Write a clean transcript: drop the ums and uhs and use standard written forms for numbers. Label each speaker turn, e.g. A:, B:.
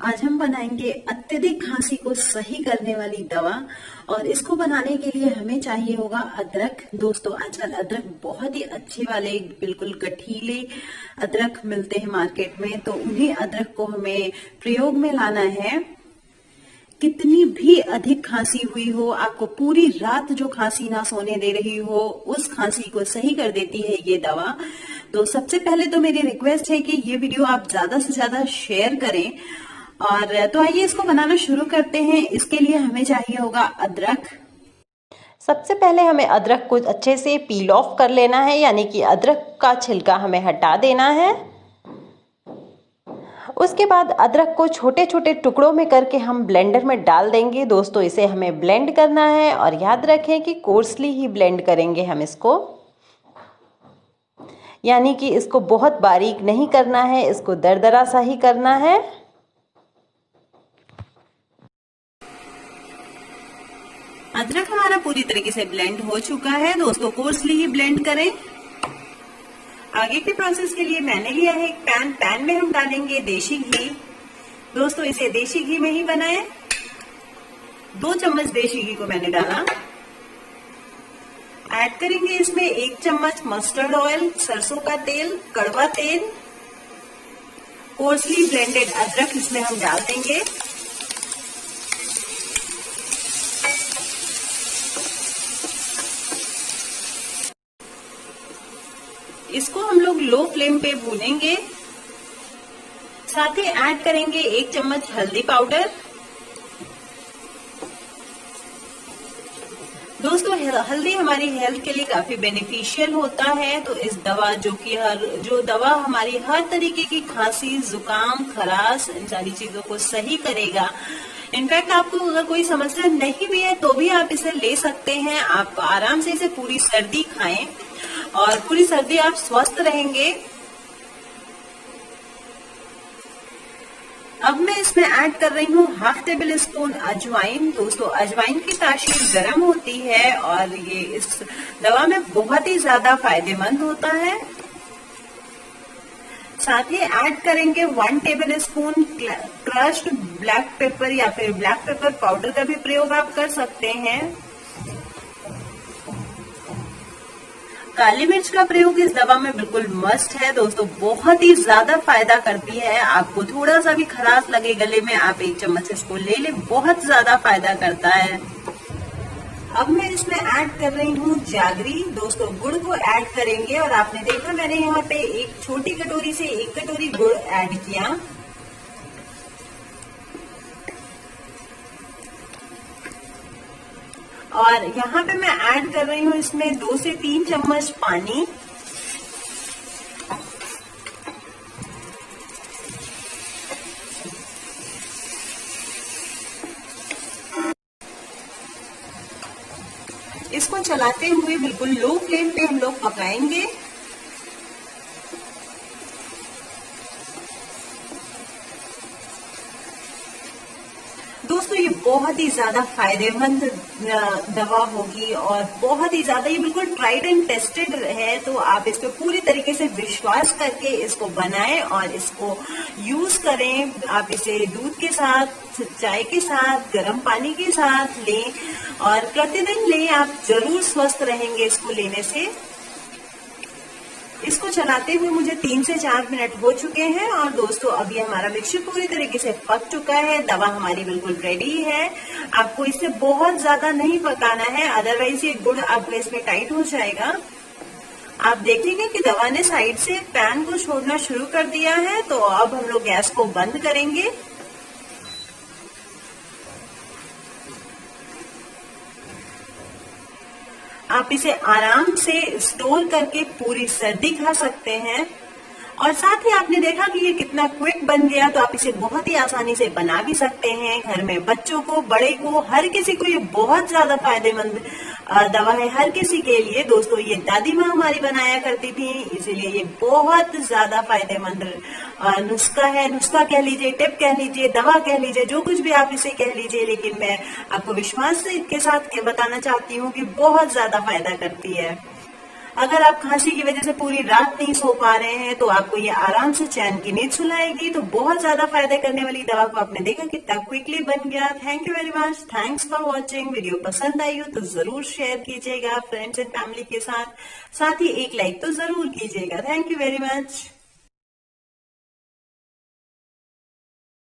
A: आज हम बनाएंगे अत्यधिक खांसी को सही करने वाली दवा। और इसको बनाने के लिए हमें चाहिए होगा अदरक। दोस्तों, आजकल अदरक बहुत ही अच्छे वाले बिल्कुल गठीले अदरक मिलते हैं मार्केट में, तो उन्हीं अदरक को हमें प्रयोग में लाना है। कितनी भी अधिक खांसी हुई हो, आपको पूरी रात जो खांसी ना सोने दे रही हो, उस खांसी को सही कर देती है ये दवा। तो सबसे पहले तो मेरी रिक्वेस्ट है कि ये वीडियो आप ज्यादा से ज्यादा शेयर करें। और तो आइए इसको बनाना शुरू करते हैं। इसके लिए हमें चाहिए होगा अदरक।
B: सबसे पहले हमें अदरक को अच्छे से पील ऑफ कर लेना है, यानी कि अदरक का छिलका हमें हटा देना है। उसके बाद अदरक को छोटे छोटे टुकड़ों में करके हम ब्लेंडर में डाल देंगे। दोस्तों, इसे हमें ब्लेंड करना है और याद रखें कि कोर्सली ही ब्लेंड करेंगे हम इसको, यानी कि इसको बहुत बारीक नहीं करना है, इसको दरदरा सा ही करना है।
A: अदरक हमारा पूरी तरीके से ब्लेंड हो चुका है। दोस्तों, कोर्सली ही ब्लेंड करें। आगे के प्रोसेस के लिए मैंने लिया है एक पैन में हम डालेंगे देशी घी। दोस्तों, इसे देशी घी में ही बनाएं। 2 चम्मच देशी घी को मैंने डाला। ऐड करेंगे इसमें 1 चम्मच मस्टर्ड ऑयल, सरसों का तेल, कड़वा तेल, कोर्सली ब्लेंडेड अदरक इसमें हम डाल देंगे। इसको हम लोग लो फ्लेम पे भूनेंगे। साथ ही ऐड करेंगे 1 चम्मच हल्दी पाउडर। दोस्तों, हल्दी हमारी हेल्थ के लिए काफी बेनिफिशियल होता है। तो इस दवा जो दवा हमारी हर तरीके की खांसी, जुकाम, खराश, इन सारी चीजों को सही करेगा। इनफैक्ट आपको अगर कोई समस्या नहीं भी है तो भी आप इसे ले सकते हैं। आप आराम से इसे पूरी सर्दी खाएं और पूरी सर्दी आप स्वस्थ रहेंगे। अब मैं इसमें ऐड कर रही हूँ 1/2 टेबल स्पून अजवाइन। दोस्तों, अजवाइन की तासीर गर्म होती है और ये इस दवा में बहुत ही ज्यादा फायदेमंद होता है। साथ ही ऐड करेंगे 1 table spoon crushed black pepper या फिर ब्लैक पेपर पाउडर का भी प्रयोग आप कर सकते हैं। काली मिर्च का प्रयोग इस दवा में बिल्कुल मस्ट है। दोस्तों, बहुत ही ज्यादा फायदा करती है। आपको थोड़ा सा भी खराश लगे गले में, आप 1 चम्मच इसको ले ले, बहुत ज्यादा फायदा करता है। अब मैं इसमें ऐड कर रही हूँ जागरी। दोस्तों, गुड़ को ऐड करेंगे और आपने देखा मैंने यहाँ पे एक छोटी कटोरी से 1 कटोरी गुड़ ऐड किया। और यहाँ पे मैं ऐड कर रही हूँ इसमें 2 से 3 चम्मच पानी। इसको चलाते हुए बिल्कुल लो फ्लेम पे हम लोग पकाएंगे। दोस्तों, ये बहुत ही ज्यादा फायदेमंद दवा होगी और बहुत ही ज्यादा ये बिल्कुल ट्राइड एंड टेस्टेड है। तो आप इस पे पूरी तरीके से विश्वास करके इसको बनाएं और इसको यूज करें। आप इसे दूध के साथ, चाय के साथ, गर्म पानी के साथ लें और प्रतिदिन लें। आप जरूर स्वस्थ रहेंगे इसको लेने से। इसको चलाते हुए मुझे 3 से 4 मिनट हो चुके हैं और दोस्तों, अभी हमारा मिक्सचर पूरी तरीके से पक चुका है। दवा हमारी बिल्कुल रेडी है। आपको इसे बहुत ज्यादा नहीं पकाना है, अदरवाइज ये गुड़ आपका इसमें टाइट हो जाएगा। आप देखेंगे कि दवा ने साइड से पैन को छोड़ना शुरू कर दिया है। तो अब हम लोग गैस को बंद करेंगे। आप इसे आराम से स्टोर करके पूरी सर्दी खा सकते हैं। और साथ ही आपने देखा कि ये कितना क्विक बन गया, तो आप इसे बहुत ही आसानी से बना भी सकते हैं। घर में बच्चों को, बड़े को, हर किसी को ये बहुत ज्यादा फायदेमंद दवा है, हर किसी के लिए। दोस्तों, ये दादी माँ हमारी बनाया करती थी, इसीलिए ये बहुत ज्यादा फायदेमंद नुस्खा है। नुस्खा कह लीजिए, टिप कह लीजिए, दवा कह लीजिए, जो कुछ भी आप इसे कह लीजिए, लेकिन मैं आपको विश्वास के साथ बताना चाहती हूँ कि बहुत ज्यादा फायदा करती है। अगर आप खांसी की वजह से पूरी रात नहीं सो पा रहे हैं तो आपको ये आराम से चैन की नींद सुलाएगी। तो बहुत ज्यादा फायदे करने वाली दवा को आपने देखा कितना क्विकली बन गया। Thank you very much, thanks for watching. Video पसंद आई हो तो जरूर शेयर कीजिएगा फ्रेंड्स एंड फैमिली के साथ ही एक लाइक तो जरूर कीजिएगा। Thank you very much.